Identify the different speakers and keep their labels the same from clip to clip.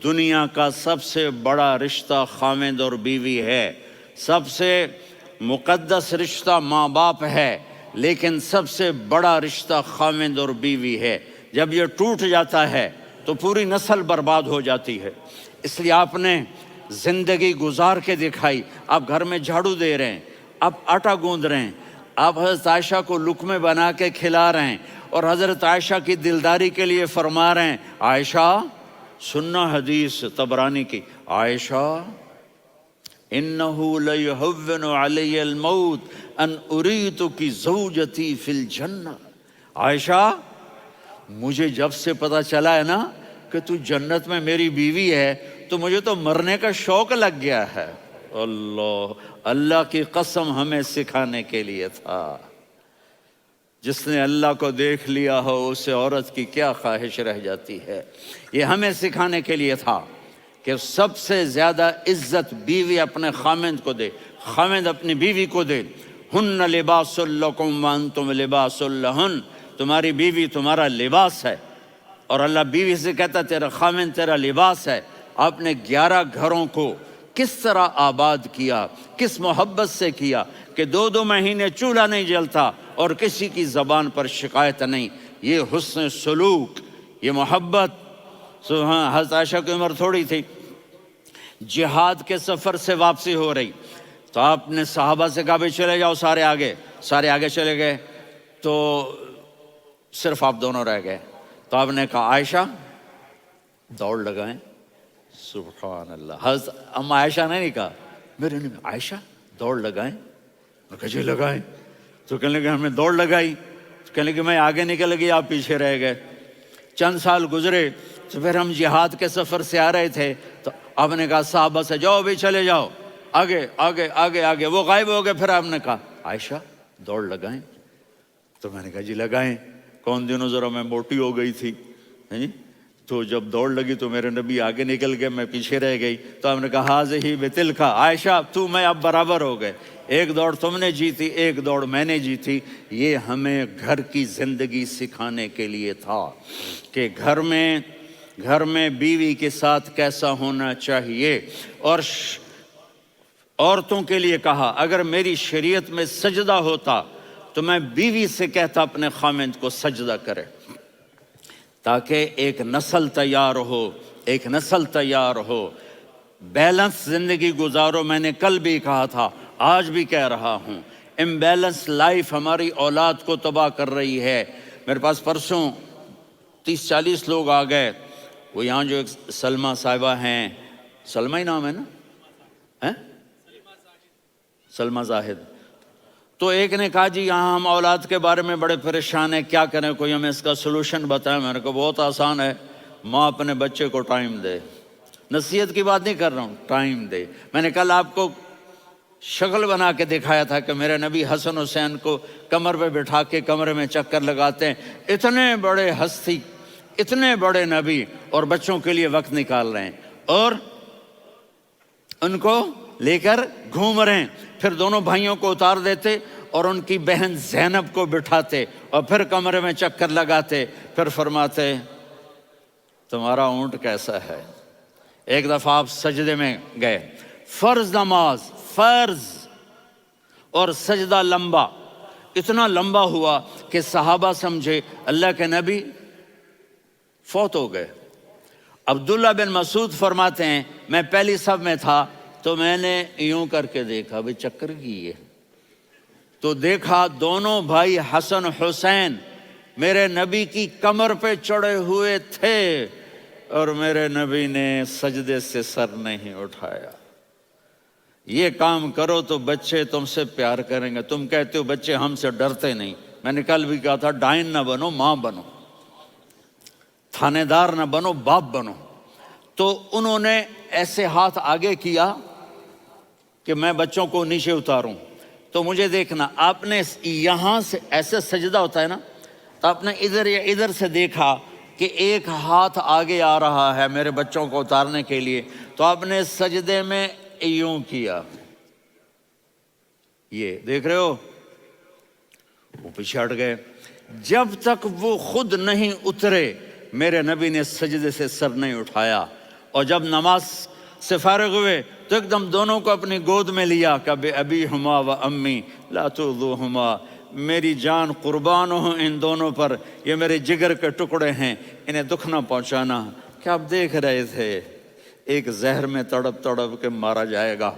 Speaker 1: دنیا کا سب سے بڑا رشتہ خاوند اور بیوی ہے، سب سے مقدس رشتہ ماں باپ ہے، لیکن سب سے بڑا رشتہ خاوند اور بیوی ہے۔ جب یہ ٹوٹ جاتا ہے تو پوری نسل برباد ہو جاتی ہے۔ اس لیے آپ نے زندگی گزار کے دکھائی۔ آپ گھر میں جھاڑو دے رہے ہیں، آپ آٹا گوندھ رہے ہیں، آپ حضرت عائشہ کو لقمے بنا کے کھلا رہے ہیں، اور حضرت عائشہ کی دلداری کے لیے فرما رہے ہیں، عائشہ سننا حدیث طبرانی کی، عائشہ انہو لیہون علی الموت ان اریتک زوجتی فی الجنہ۔ عائشہ مجھے جب سے پتا چلا ہے نا کہ تو جنت میں میری بیوی ہے تو مجھے تو مرنے کا شوق لگ گیا ہے۔ اللہ کی قسم ہمیں سکھانے کے لیے تھا۔ جس نے اللہ کو دیکھ لیا ہو اسے عورت کی کیا خواہش رہ جاتی ہے۔ یہ ہمیں سکھانے کے لیے تھا کہ سب سے زیادہ عزت بیوی اپنے خاوند کو دے، خاوند اپنی بیوی کو دے۔ ہن لباس لکم وانتم لباس لہن، تمہاری بیوی تمہارا لباس ہے، اور اللہ بیوی سے کہتا تیرا خاوند تیرا لباس ہے۔ آپ نے 11 گھروں کو کس طرح آباد کیا، کس محبت سے کیا کہ 2 مہینے چولہا نہیں جلتا اور کسی کی زبان پر شکایت نہیں۔ یہ حسن سلوک، یہ محبت۔ حضرت عائشہ کی عمر تھوڑی تھی، جہاد کے سفر سے واپسی ہو رہی، تو آپ نے صحابہ سے کہا بھی چلے جاؤ سارے آگے چلے گئے، تو صرف آپ دونوں رہ گئے۔ تو آپ نے کہا عائشہ دوڑ لگائیں۔ سبحان اللہ، حضرت اما عائشہ نے نہیں کہا، میرے نے عائشہ دوڑ لگائیں، میں کہا جی لگائیں۔ تو کہنے لگے ہمیں دوڑ لگائی، تو کہنے لگے میں آگے نکل گئی آپ پیچھے رہ گئے۔ چند سال گزرے تو پھر ہم جہاد کے سفر سے آ رہے تھے، تو آپ نے کہا صحابہ سے جاؤ بھی چلے جاؤ آگے آگے آگے آگے، وہ غائب ہو گئے۔ پھر آپ نے کہا عائشہ دوڑ لگائیں، تو میں نے کہا جی لگائیں۔ کون دنوں ذرا میں موٹی ہو گئی تھی، تو جب دوڑ لگی تو میرے نبی آگے نکل گئے، میں پیچھے رہ گئی۔ تو ہم نے کہا ہاذہ بتلک، عائشہ تو میں اب برابر ہو گئے، ایک دوڑ تم نے جیتی ایک دوڑ میں نے جیتی۔ یہ ہمیں گھر کی زندگی سکھانے کے لیے تھا کہ گھر میں بیوی کے ساتھ کیسا ہونا چاہیے۔ اور عورتوں کے لیے کہا اگر میری شریعت میں سجدہ ہوتا تو میں بیوی سے کہتا اپنے خاوند کو سجدہ کرے، تاکہ ایک نسل تیار ہو، بیلنس زندگی گزارو۔ میں نے کل بھی کہا تھا، آج بھی کہہ رہا ہوں، امبیلنس لائف ہماری اولاد کو تباہ کر رہی ہے۔ میرے پاس پرسوں 30-40 لوگ آ گئے، وہ یہاں جو ایک سلمہ صاحبہ ہیں، سلمہ ہی نام ہے نا، سلمہ زاہد، تو ایک نے کہا جی یہاں ہم اولاد کے بارے میں بڑے پریشان ہیں، کیا کریں، کوئی ہمیں اس کا سلوشن بتائیں۔ میں نے کہا بہت آسان ہے، ماں اپنے بچے کو ٹائم دے، نصیحت کی بات نہیں کر رہا ہوں، ٹائم دے۔ میں نے کل آپ کو شکل بنا کے دکھایا تھا کہ میرے نبی حسن حسین کو کمر پہ بٹھا کے کمرے میں چکر لگاتے ہیں۔ اتنے بڑے ہستی، اتنے بڑے نبی، اور بچوں کے لیے وقت نکال رہے ہیں اور ان کو لے کر گھوم رہے ہیں۔ پھر دونوں بھائیوں کو اتار دیتے اور ان کی بہن زینب کو بٹھاتے اور پھر کمرے میں چکر لگاتے، پھر فرماتے تمہارا اونٹ کیسا ہے۔ ایک دفعہ آپ سجدے میں گئے، فرض نماز، فرض، اور سجدہ لمبا، اتنا لمبا ہوا کہ صحابہ سمجھے اللہ کے نبی فوت ہو گئے۔ عبداللہ بن مسعود فرماتے ہیں میں پہلی صف میں تھا تو میں نے یوں کر کے دیکھا بھی چکر کی ہے، تو دیکھا دونوں بھائی حسن حسین میرے نبی کی کمر پہ چڑھے ہوئے تھے اور میرے نبی نے سجدے سے سر نہیں اٹھایا۔ یہ کام کرو تو بچے تم سے پیار کریں گے۔ تم کہتے ہو بچے ہم سے ڈرتے نہیں، میں نے کل بھی کہا تھا ڈائن نہ بنو، ماں بنو، تھانے دار نہ بنو، باپ بنو۔ تو انہوں نے ایسے ہاتھ آگے کیا کہ میں بچوں کو نیچے اتاروں، تو مجھے دیکھنا، آپ نے یہاں سے ایسے سجدہ ہوتا ہے نا، تو آپ نے ادھر یا ادھر سے دیکھا کہ ایک ہاتھ آگے آ رہا ہے میرے بچوں کو اتارنے کے لیے، تو آپ نے سجدے میں یوں کیا، یہ دیکھ رہے ہو، وہ پیچھے ہٹ گئے۔ جب تک وہ خود نہیں اترے میرے نبی نے سجدے سے سر نہیں اٹھایا، اور جب نماز سے فارغ ہوئے تو ایک دم دونوں کو اپنی گود میں لیا کہ ابی ہما و امی لا تؤذوہما، میری جان قربان ہو ان دونوں پر، یہ میرے جگر کے ٹکڑے ہیں، انہیں دکھ نہ پہنچانا۔ کیا آپ دیکھ رہے تھے ایک زہر میں تڑپ تڑپ کے مارا جائے گا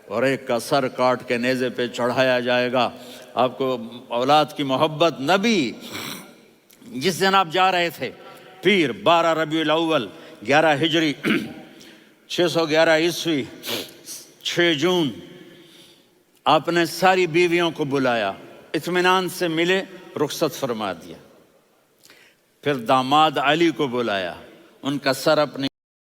Speaker 1: اور ایک کا سر کاٹ کے نیزے پہ چڑھایا جائے گا۔ آپ کو اولاد کی محبت، نبی جس دن آپ جا رہے تھے پیر 12 ربیع الاول 11 ہجری 611 عیسوی 6 جون، آپ نے ساری بیویوں کو بلایا، اطمینان سے ملے، رخصت فرما دیا۔ پھر داماد علی کو بلایا، ان کا سر اپنی